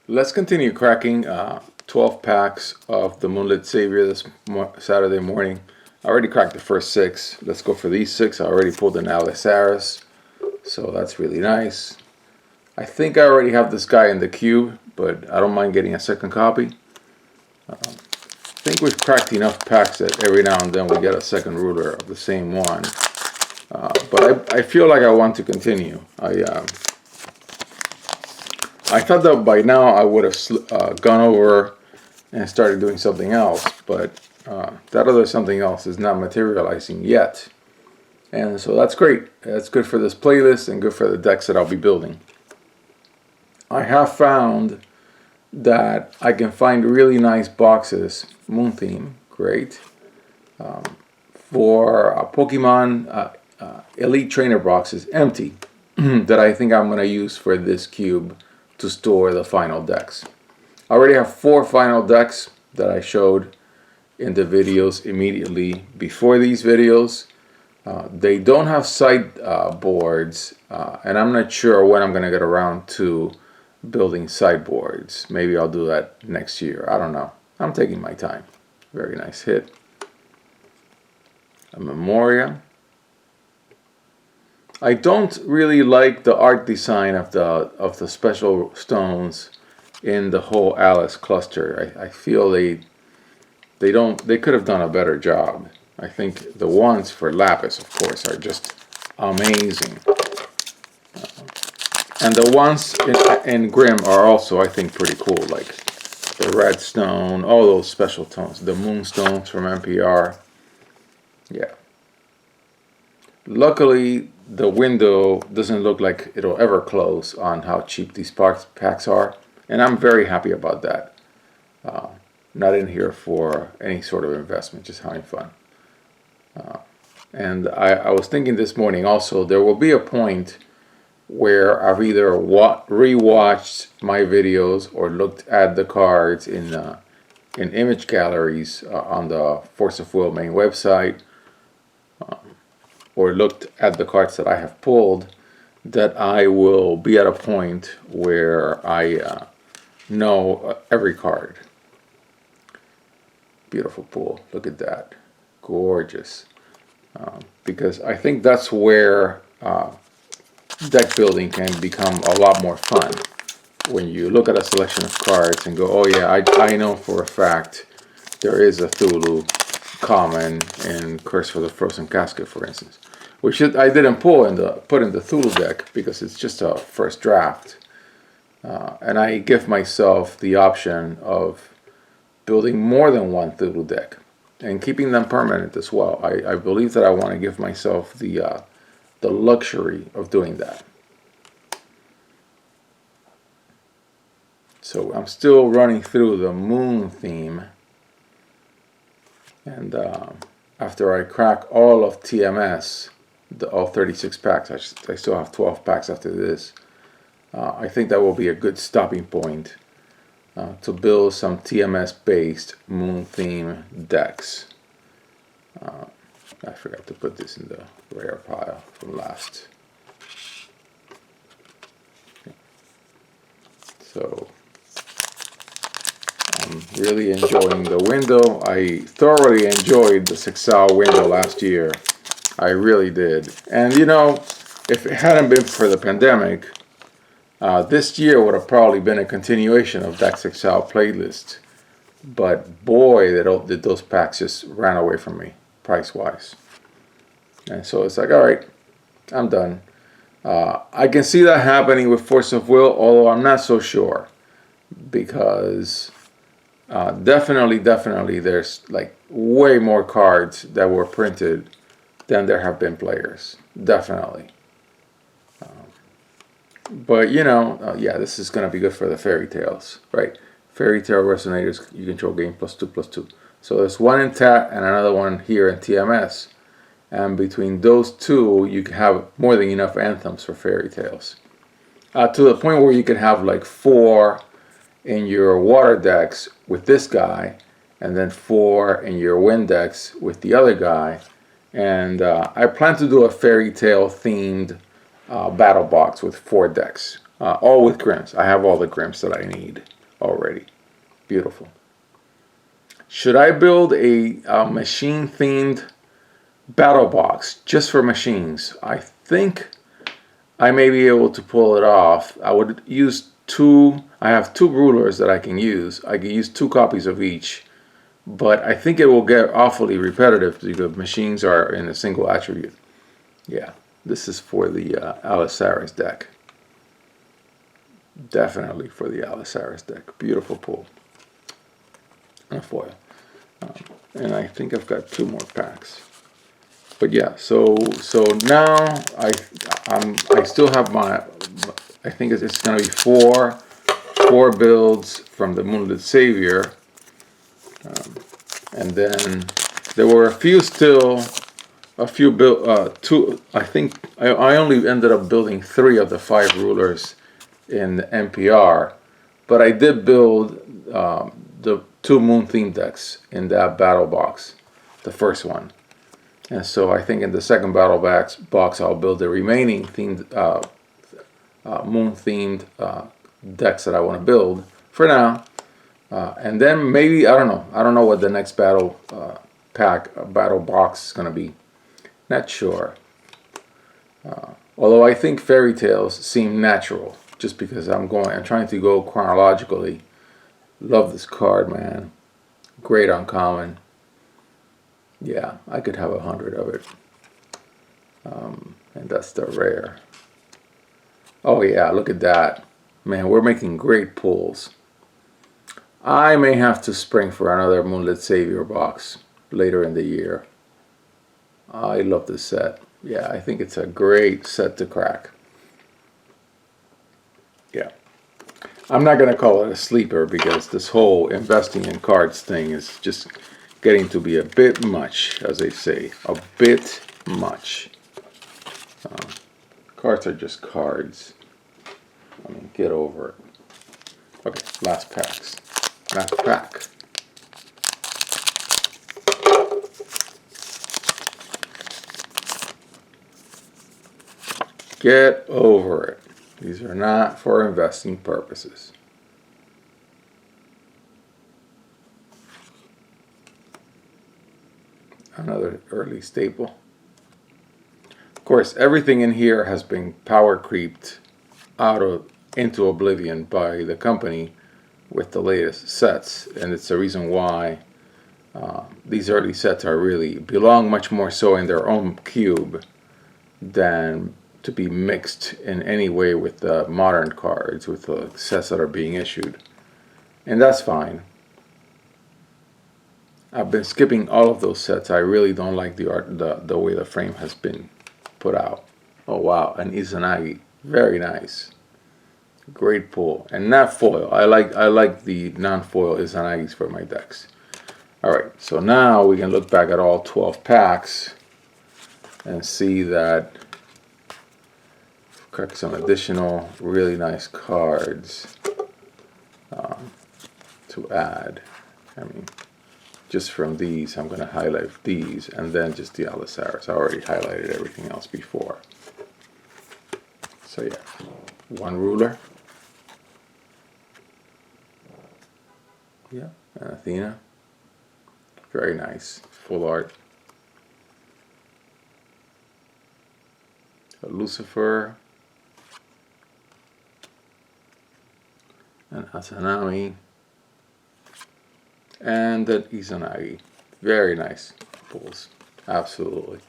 Let's continue cracking 12 packs of the Moonlit Savior this Saturday morning. I already cracked the first 6. Let's go for these 6. I already pulled an Alisaris, so that's really nice. I think I already have this guy in the cube, but I don't mind getting a second copy. I think we've cracked enough packs that every now and then we get a second ruler of the same one. But I feel like I want to continue. I thought that by now I would have gone over and started doing something else, but that other something else is not materializing yet. And so that's great. That's good for this playlist and good for the decks that I'll be building. I have found that I can find really nice boxes, Moon theme, great, for Pokemon Elite Trainer boxes, empty, that I think I'm going to use for this cube to store the final decks. I already have 4 final decks that I showed in the videos immediately before these videos. They don't have sideboards, and I'm not sure when I'm going to get around to building sideboards. Maybe I'll do that next year. I don't know. I'm taking my time. Very nice hit. A Memoria. I don't really like the art design of the special stones in the whole Alice cluster. I feel they could have done a better job. I think the ones for Lapis, of course, are just amazing. And the ones in Grimm are also, I think, pretty cool. Like the red stone, all those special tones. The moonstones from NPR. Yeah. Luckily, the window doesn't look like it'll ever close on how cheap these packs are. And I'm very happy about that. Not in here for any sort of investment, just having fun. And I was thinking this morning also, there will be a point where I've either rewatched my videos or looked at the cards in image galleries on the Force of Will main website, or looked at the cards that I have pulled, that I will be at a point where I know every card. Beautiful pull. Look at that. Gorgeous. Because I think that's where deck building can become a lot more fun. When you look at a selection of cards and go, oh yeah, I know for a fact there is a Thulu common in Curse for the Frozen Casket, for instance, which I didn't put in the Thulu deck because it's just a first draft, and I give myself the option of building more than one Thulu deck and keeping them permanent as well. I believe that I want to give myself the luxury of doing that. So I'm still running through the moon theme. And after I crack all of TMS, all 36 packs, I still have 12 packs after this. I think that will be a good stopping point to build some TMS-based moon theme decks. I forgot to put this in the rare pile from last. So I'm really enjoying the window. I thoroughly enjoyed the 6-hour window last year. I really did. And you know, if it hadn't been for the pandemic, this year would have probably been a continuation of that 6-hour playlist. But boy, did those packs just ran away from me, price-wise. And so it's like, all right, I'm done. I can see that happening with Force of Will, although I'm not so sure. Because definitely, there's like way more cards that were printed than there have been players. Definitely. But you know, yeah, this is going to be good for the fairy tales, right? Fairy tale resonators, you control game +2/+2. So there's one in TAT and another one here in TMS. And between those two, you can have more than enough anthems for fairy tales. To the point where you can have like 4 in your water decks with this guy, and then 4 in your wind decks with the other guy. And I plan to do a fairy tale themed battle box with 4 decks. all with Grimms. I have all the Grimms that I need already. Beautiful. Should I build a machine-themed battle box just for machines? I think I may be able to pull it off. I would use I have 2 rulers that I can use. I can use 2 copies of each, but I think it will get awfully repetitive because machines are in a single attribute. Yeah, this is for the Alisaris deck. Definitely for the Alisaris deck. Beautiful pull. And a foil. And I think I've got 2 more packs. But yeah, so now I still have my, I think it's going to be 4 builds from the Moonlit Savior. And then there were a few build, 2, I think I only ended up building 3 of the 5 rulers in the NPR, but I did build the 2 moon theme decks in that battle box, the first one. And so I think in the second battle box I'll build the remaining themed moon themed decks that I want to build for now. And then maybe, I don't know what the next battle battle box is going to be. Not sure. Although I think fairy tales seem natural, just because I'm trying to go chronologically. Love this card, man. Great uncommon. Yeah, I could have 100 of it. And that's the rare. Oh yeah, look at that. Man, we're making great pulls. I may have to spring for another Moonlit Savior box later in the year. I love this set. Yeah, I think it's a great set to crack. Yeah. I'm not going to call it a sleeper because this whole investing in cards thing is just getting to be a bit much, as they say. A bit much. Cards are just cards. I mean, get over it. Okay, last packs. Last pack. Get over it. These are not for investing purposes. Another early staple. Of course, everything in here has been power creeped into oblivion by the company with the latest sets, and it's the reason why these early sets belong much more so in their own cube than to be mixed in any way with the modern cards, with the sets that are being issued. And that's fine. I've been skipping all of those sets. I really don't like the art, the way the frame has been put out. Oh wow, an Izanagi, very nice. Great pull, and not foil. I like the non-foil Izanagis for my decks. All right, so now we can look back at all 12 packs and see that crack some additional really nice cards to add. I mean, just from these, I'm going to highlight these and then just the Alisaris. I already highlighted everything else before. So yeah, 1 ruler. Yeah, and Athena. Very nice. Full art. A Lucifer. And Asanami. And that Izanagi. Very nice pulls. Absolutely.